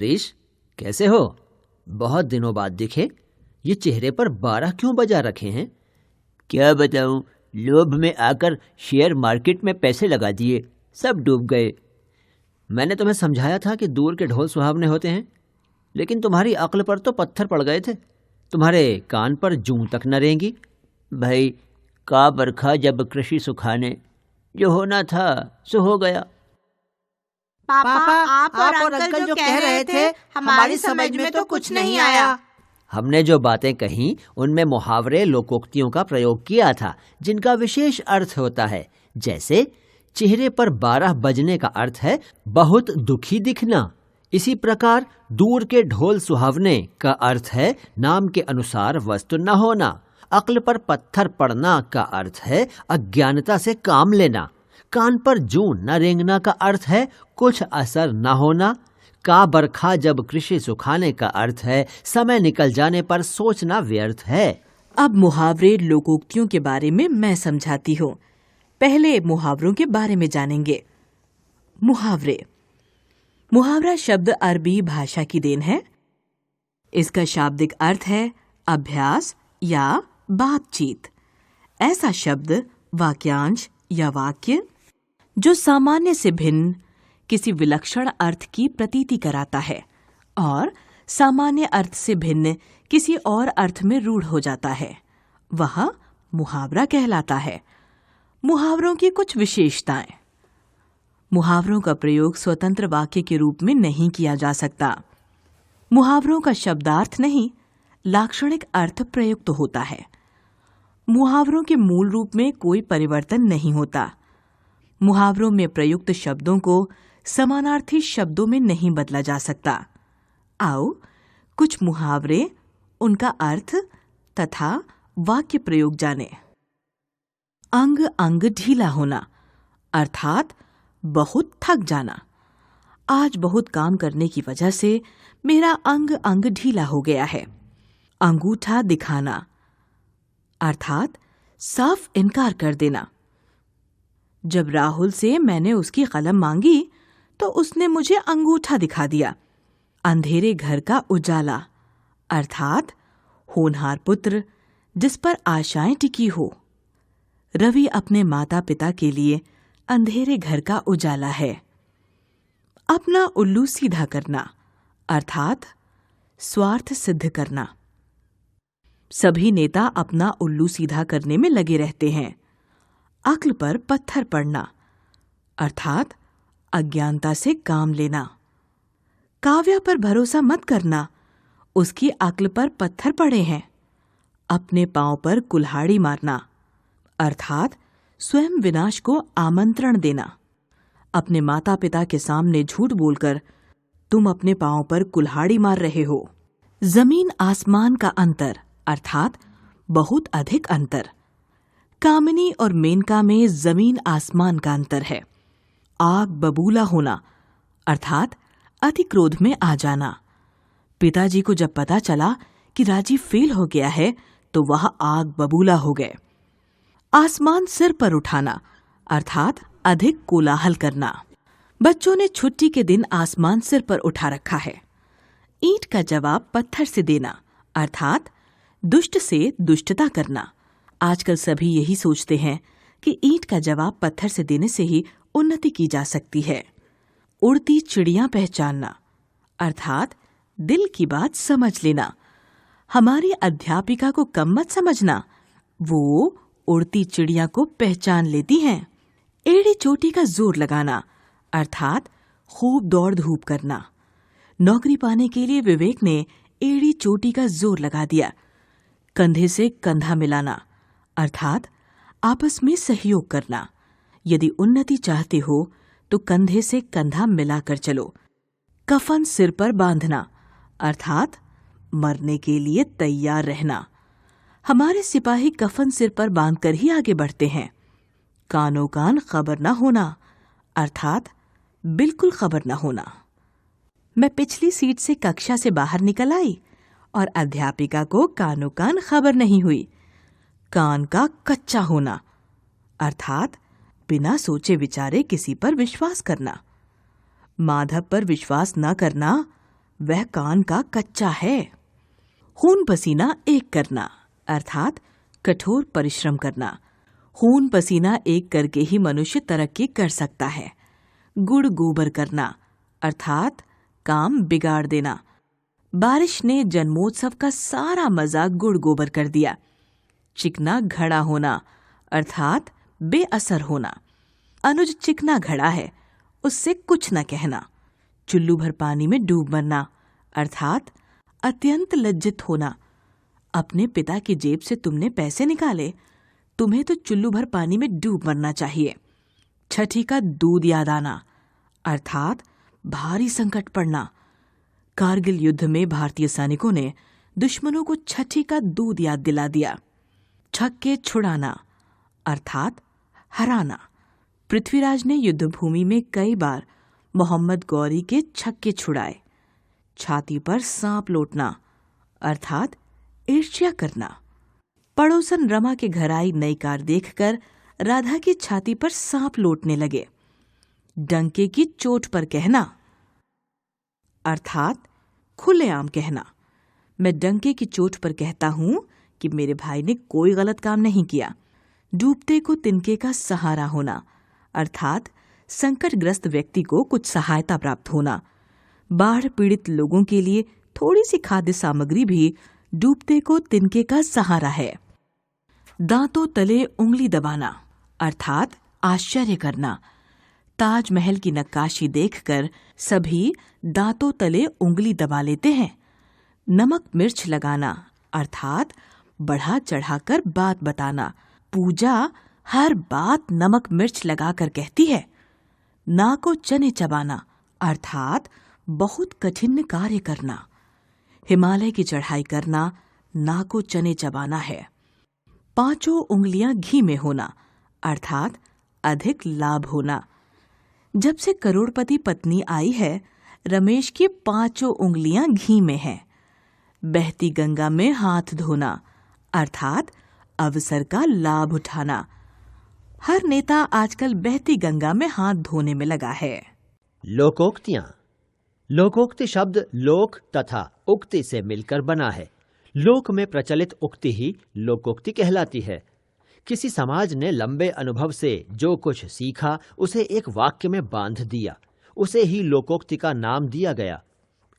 ऋष, कैसे हो? बहुत दिनों बाद दिखे। ये चेहरे पर 12 क्यों बजा रखे हैं? क्या बताऊं, लोभ में आकर शेयर मार्केट में पैसे लगा दिए, सब डूब गए। मैंने तुम्हें समझाया था कि दूर के ढोल सुहावने होते हैं, लेकिन तुम्हारी अक्ल पर तो पत्थर पड़ गए थे। तुम्हारे कान पर जूं तक न रेंगी। भाई, का बरखा जब कृषि सुखाने, जो होना था सो हो गया। पापा, आप और अंकल जो कह रहे थे हमारी समझ में तो कुछ नहीं आया। हमने जो बातें कहीं उनमें मुहावरे, लोकोक्तियों का प्रयोग किया था, जिनका विशेष अर्थ होता है। जैसे चेहरे पर 12 बजने का अर्थ है बहुत दुखी दिखना। इसी प्रकार दूर के ढोल सुहावने का अर्थ है नाम के अनुसार वस्तु न होना। अक्ल पर पत्थर पड़ना का अर्थ है अज्ञानता से काम लेना। कान पर जूं न रेंगना का अर्थ है कुछ असर न होना। का बरखा जब कृषि सुखाने का अर्थ है समय निकल जाने पर सोचना व्यर्थ है। अब मुहावरे, लोकोक्तियों के बारे में मैं समझाती हूँ। पहले मुहावरों के बारे में जानेंगे। मुहावरे। मुहावरा शब्द अरबी भाषा की देन है। इसका शाब्दिक अर्थ है अभ्यास या बातचीत। ऐसा शब्द, वाक्यांश या वाक्य जो सामान्य से भिन्न किसी विलक्षण अर्थ की प्रतीति कराता है और सामान्य अर्थ से भिन्न किसी और अर्थ में रूढ़ हो जाता है, वह मुहावरा कहलाता है। मुहावरों की कुछ विशेषताएं। मुहावरों का प्रयोग स्वतंत्र वाक्य के रूप में नहीं किया जा सकता। मुहावरों का शब्दार्थ नहीं, लाक्षणिक अर्थ प्रयुक्त होता है। मुहावरों के मूल रूप में कोई परिवर्तन नहीं होता। मुहावरों में प्रयुक्त शब्दों को समानार्थी शब्दों में नहीं बदला जा सकता। आओ कुछ मुहावरे, उनका अर्थ तथा वाक्य प्रयोग जाने। अंग अंग ढीला होना अर्थात बहुत थक जाना। आज बहुत काम करने की वजह से मेरा अंग अंग ढीला हो गया है। अंगूठा दिखाना अर्थात साफ इनकार कर देना। जब राहुल से मैंने उसकी कलम मांगी तो उसने मुझे अंगूठा दिखा दिया। अंधेरे घर का उजाला अर्थात होनहार पुत्र जिस पर आशाएं टिकी हो। रवि अपने माता पिता के लिए अंधेरे घर का उजाला है। अपना उल्लू सीधा करना अर्थात स्वार्थ सिद्ध करना। सभी नेता अपना उल्लू सीधा करने में लगे रहते हैं। अक्ल पर पत्थर पड़ना अर्थात अज्ञानता से काम लेना। काव्या पर भरोसा मत करना, उसकी अक्ल पर पत्थर पड़े हैं। अपने पांव पर कुल्हाड़ी मारना अर्थात स्वयं विनाश को आमंत्रण देना। अपने माता पिता के सामने झूठ बोलकर तुम अपने पांव पर कुल्हाड़ी मार रहे हो। जमीन आसमान का अंतर अर्थात बहुत अधिक अंतर। कामिनी और मेनका में जमीन आसमान का अंतर है। आग बबूला होना अर्थात अति क्रोध में आ जाना। पिताजी को जब पता चला कि राजीव फेल हो गया है तो वह आग बबूला हो गए। आसमान सिर पर उठाना अर्थात अधिक कोलाहल करना। बच्चों ने छुट्टी के दिन आसमान सिर पर उठा रखा है। ईंट का जवाब पत्थर से देना अर्थात दुष्ट से दुष्टता करना। आजकल सभी यही सोचते हैं कि ईंट का जवाब पत्थर से देने से ही उन्नति की जा सकती है। उड़ती चिड़ियां पहचानना अर्थात दिल की बात समझ लेना। हमारी अध्यापिका को कम मत समझना, वो उड़ती चिड़िया को पहचान लेती हैं। एड़ी चोटी का जोर लगाना अर्थात खूब दौड़ धूप करना। नौकरी पाने के लिए विवेक ने एड़ी चोटी का जोर लगा दिया। कंधे से कंधा मिलाना अर्थात आपस में सहयोग करना। यदि उन्नति चाहते हो तो कंधे से कंधा मिलाकर चलो। कफन सिर पर बांधना अर्थात मरने के लिए तैयार रहना। हमारे सिपाही कफन सिर पर बांधकर ही आगे बढ़ते हैं। कानो कान खबर न होना अर्थात बिल्कुल खबर न होना। मैं पिछली सीट से कक्षा से बाहर निकल आई और अध्यापिका को कानो कान खबर नहीं हुई। कान का कच्चा होना अर्थात बिना सोचे विचारे किसी पर विश्वास करना। माधव पर विश्वास न करना वह कान का कच्चा है। खून पसीना एक करना अर्थात कठोर परिश्रम करना। खून पसीना एक करके ही मनुष्य तरक्की कर सकता है। गुड़ गोबर करना अर्थात काम बिगाड़ देना। बारिश ने जन्मोत्सव का सारा मजा गुड़ गोबर कर दिया। चिकना घड़ा होना अर्थात बेअसर होना। अनुज चिकना घड़ा है, उससे कुछ न कहना। चुल्लू भर पानी में डूब मरना अर्थात अत्यंत लज्जित होना। अपने पिता की जेब से तुमने पैसे निकाले, तुम्हें तो चुल्लू भर पानी में डूब मरना चाहिए। छठी का दूध याद आना अर्थात भारी संकट पड़ना। कारगिल युद्ध में भारतीय सैनिकों ने दुश्मनों को छठी का दूध याद दिला दिया। छक्के छुड़ाना अर्थात हराना। पृथ्वीराज ने युद्धभूमि में कई बार मोहम्मद गौरी के छक्के छुड़ाए। छाती पर सांप लौटना अर्थात ईर्ष्या करना। पड़ोसन रमा के घर आई नई कार देखकर राधा की छाती पर सांप लौटने लगे। डंके की चोट पर कहना अर्थात खुलेआम कहना। मैं डंके की चोट पर कहता हूं कि मेरे भाई ने कोई गलत काम नहीं किया। डूबते को तिनके का सहारा होना अर्थात संकटग्रस्त व्यक्ति को कुछ सहायता प्राप्त होना। बाढ़ पीड़ित लोगों के लिए थोड़ी सी खाद्य सामग्री भी डूबते को तिनके का सहारा है। दांतों तले उंगली दबाना अर्थात आश्चर्य करना। ताजमहल की नक्काशी देखकर सभी दांतों तले उंगली दबा लेते हैं। नमक मिर्च लगाना अर्थात बढ़ा चढ़ाकर बात बताना। पूजा हर बात नमक मिर्च लगाकर कहती है। ना को चने चबाना अर्थात बहुत कठिन कार्य करना। हिमालय की चढ़ाई करना ना को चने चबाना है। पांचों उंगलियां घी में होना अर्थात अधिक लाभ होना। जब से करोड़पति पत्नी आई है, रमेश की पांचों उंगलियां घी में हैं। बहती गंगा में हाथ धोना अर्थात अवसर का लाभ उठाना। हर नेता आजकल बहती गंगा में हाथ धोने में लगा है। लोकोक्तियां। लोकोक्ति शब्द लोक तथा उक्ति से मिलकर बना है। लोक में प्रचलित उक्ति ही लोकोक्ति कहलाती है। किसी समाज ने लंबे अनुभव से जो कुछ सीखा उसे एक वाक्य में बांध दिया, उसे ही लोकोक्ति का नाम दिया गया।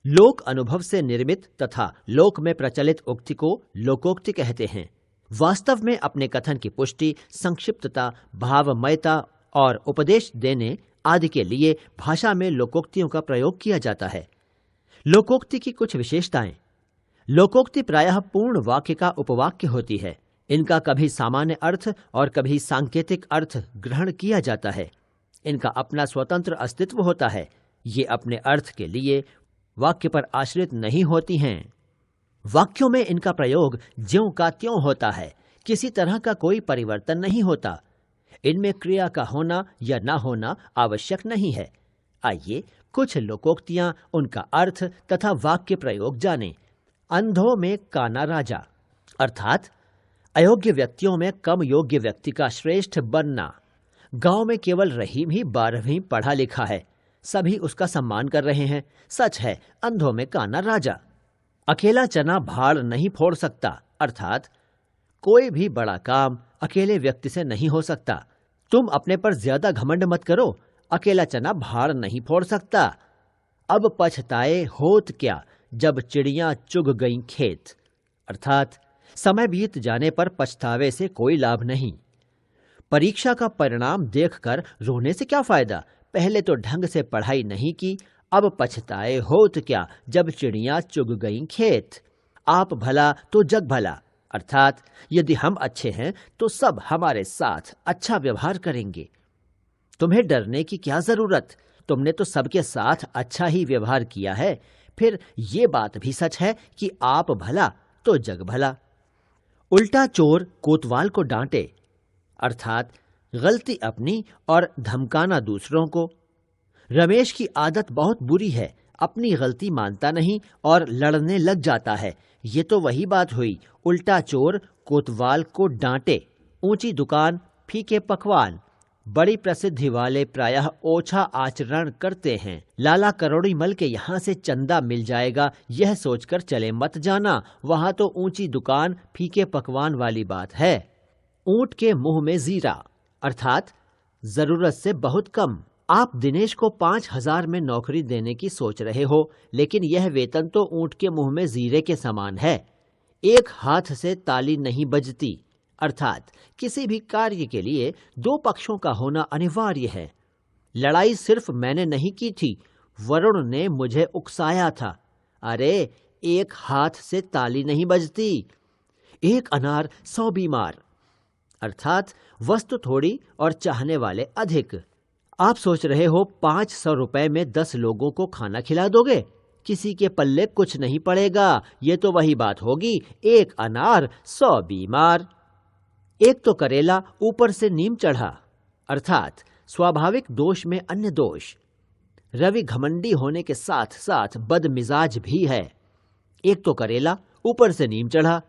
लोक अनुभव से निर्मित तथा लोक में प्रचलित उक्ति को लोकोक्ति कहते हैं। वास्तव में अपने कथन की पुष्टि, संक्षिप्तता, भावमयता और उपदेश देने आदि के लिए भाषा में लोकोक्तियों का प्रयोग किया जाता है। लोकोक्ति की कुछ विशेषताएं। लोकोक्ति प्रायः पूर्ण वाक्य का उपवाक्य होती है। इनका कभी सामान्य अर्थ और कभी सांकेतिक अर्थ ग्रहण किया जाता है। इनका अपना स्वतंत्र अस्तित्व होता है। ये अपने अर्थ के लिए वाक्य पर आश्रित नहीं होती हैं। वाक्यों में इनका प्रयोग ज्यों का त्यों होता है। किसी तरह का कोई परिवर्तन नहीं होता। इनमें क्रिया का होना या न होना आवश्यक नहीं है। आइए कुछ लोकोक्तियां, उनका अर्थ तथा वाक्य प्रयोग जानें। अंधों में काना राजा अर्थात अयोग्य व्यक्तियों में कम योग्य व्यक्ति का श्रेष्ठ बनना। गांव में केवल रहीम ही 12वीं पढ़ा लिखा है, सभी उसका सम्मान कर रहे हैं। सच है, अंधों में काना राजा। अकेला चना भाड़ नहीं फोड़ सकता अर्थात कोई भी बड़ा काम अकेले व्यक्ति से नहीं हो सकता। तुम अपने पर ज्यादा घमंड मत करो, अकेला चना भाड़ नहीं फोड़ सकता। अब पछताए होत क्या जब चिड़ियां चुग गईं खेत अर्थात समय बीत जाने पर पछतावे से कोई लाभ नहीं। परीक्षा का परिणाम देखकर रोने से क्या फायदा, पहले तो ढंग से पढ़ाई नहीं की, अब पछताए होत क्या जब चिड़ियां चुग गईं खेत। आप भला तो जग भला अर्थात यदि हम अच्छे हैं तो सब हमारे साथ अच्छा व्यवहार करेंगे। तुम्हें डरने की क्या जरूरत, तुमने तो सबके साथ अच्छा ही व्यवहार किया है। फिर ये बात भी सच है कि आप भला तो जग भला। उल्टा चोर कोतवाल को डांटे अर्थात गलती अपनी और धमकाना दूसरों को। रमेश की आदत बहुत बुरी है, अपनी गलती मानता नहीं और लड़ने लग जाता है। ये तो वही बात हुई, उल्टा चोर कोतवाल को डांटे। ऊंची दुकान फीके पकवान। बड़ी प्रसिद्धि वाले प्रायः ओछा आचरण करते हैं। लाला करोड़ी मल के यहाँ से चंदा मिल जाएगा यह सोचकर चले मत जाना, वहाँ तो ऊंची दुकान फीके पकवान वाली बात है। ऊंट के मुंह में जीरा अर्थात जरूरत से बहुत कम। आप दिनेश को 5,000 में नौकरी देने की सोच रहे हो, लेकिन यह वेतन तो ऊंट के मुंह में जीरे के समान है। एक हाथ से ताली नहीं बजती, अर्थात किसी भी कार्य के लिए 2 पक्षों का होना अनिवार्य है। लड़ाई सिर्फ मैंने नहीं की थी, वरुण ने मुझे उकसाया था। अरे एक हाथ से ताली नहीं बजती। एक अनार 100 बीमार, अर्थात वस्तु थोड़ी और चाहने वाले अधिक। आप सोच रहे हो 500 रुपए में 10 लोगों को खाना खिला दोगे, किसी के पल्ले कुछ नहीं पड़ेगा। ये तो वही बात होगी, एक अनार 100 बीमार। एक तो करेला ऊपर से नीम चढ़ा, अर्थात स्वाभाविक दोष में अन्य दोष। रवि घमंडी होने के साथ साथ बदमिजाज भी है। एक तो करेला ऊपर से नीम चढ़ा।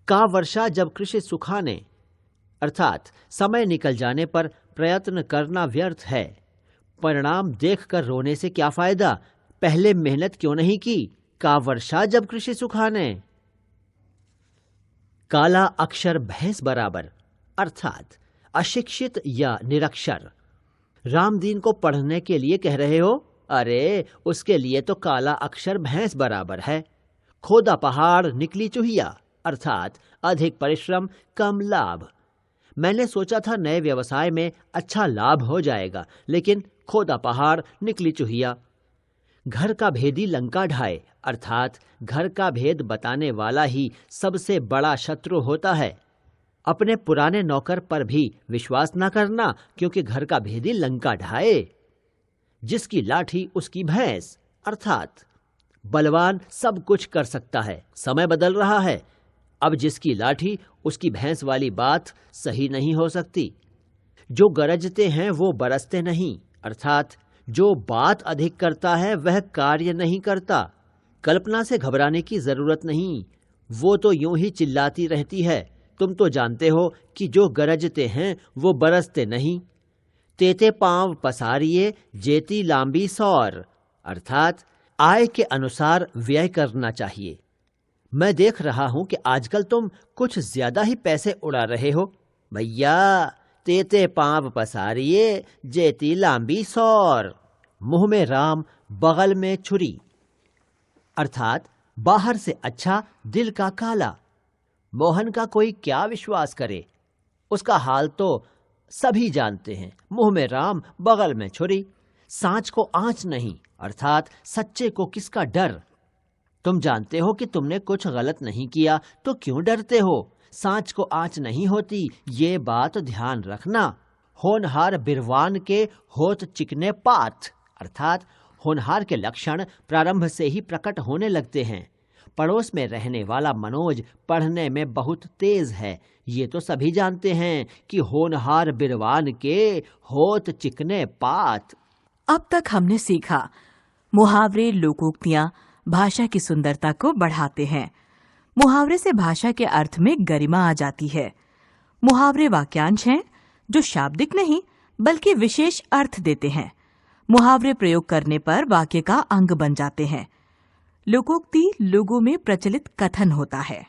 का वर्षा जब कृषि सुखाने अर्थात समय निकल जाने पर प्रयत्न करना व्यर्थ है। परिणाम देखकर रोने से क्या फायदा, पहले मेहनत क्यों नहीं की। का वर्षा जब कृषि सुखाने। काला अक्षर भैंस बराबर, अर्थात अशिक्षित या निरक्षर। रामदीन को पढ़ने के लिए कह रहे हो, अरे उसके लिए तो काला अक्षर भैंस बराबर है। खोदा पहाड़ निकली चूहिया, अर्थात अधिक परिश्रम कम लाभ। मैंने सोचा था नए व्यवसाय में अच्छा लाभ हो जाएगा, लेकिन खोदा पहाड़ निकली चूहिया। घर का भेदी लंका ढाए, अर्थात घर का भेद बताने वाला ही सबसे बड़ा शत्रु होता है। अपने पुराने नौकर पर भी विश्वास न करना, क्योंकि घर का भेदी लंका ढाए। जिसकी लाठी उसकी भैंस, अर्थात बलवान सब कुछ कर सकता है। समय बदल रहा है, अब जिसकी लाठी उसकी भैंस वाली बात सही नहीं हो सकती। जो गरजते हैं वो बरसते नहीं, अर्थात जो बात अधिक करता है वह कार्य नहीं करता। कल्पना से घबराने की जरूरत नहीं, वो तो यूं ही चिल्लाती रहती है। तुम तो जानते हो कि जो गरजते हैं वो बरसते नहीं। तेते पांव पसारिए जेती लांबी सौर, अर्थात आय के अनुसार व्यय करना चाहिए। मैं देख रहा हूं कि आजकल तुम कुछ ज्यादा ही पैसे उड़ा रहे हो। भैया तेते पांव पसारिए जेती लांबी सौर। मुंह में राम बगल में छुरी, अर्थात बाहर से अच्छा दिल का काला। मोहन का कोई क्या विश्वास करे, उसका हाल तो सभी जानते हैं। मुंह में राम बगल में छुरी। सांच को आंच नहीं, अर्थात सच्चे को किसका डर। तुम जानते हो कि तुमने कुछ गलत नहीं किया तो क्यों डरते हो। सांच को आंच नहीं होती, ये बात ध्यान रखना। होनहार बिरवान के होत चिकने पात, अर्थात होनहार के लक्षण प्रारंभ से ही प्रकट होने लगते हैं। पड़ोस में रहने वाला मनोज पढ़ने में बहुत तेज है, ये तो सभी जानते हैं कि होनहार बिरवान के होत चिकने पात। अब तक हमने सीखा मुहावरे लोकोक्तियां भाषा की सुंदरता को बढ़ाते हैं। मुहावरे से भाषा के अर्थ में गरिमा आ जाती है। मुहावरे वाक्यांश हैं जो शाब्दिक नहीं बल्कि विशेष अर्थ देते हैं। मुहावरे प्रयोग करने पर वाक्य का अंग बन जाते हैं। लोकोक्ति लोगों में प्रचलित कथन होता है।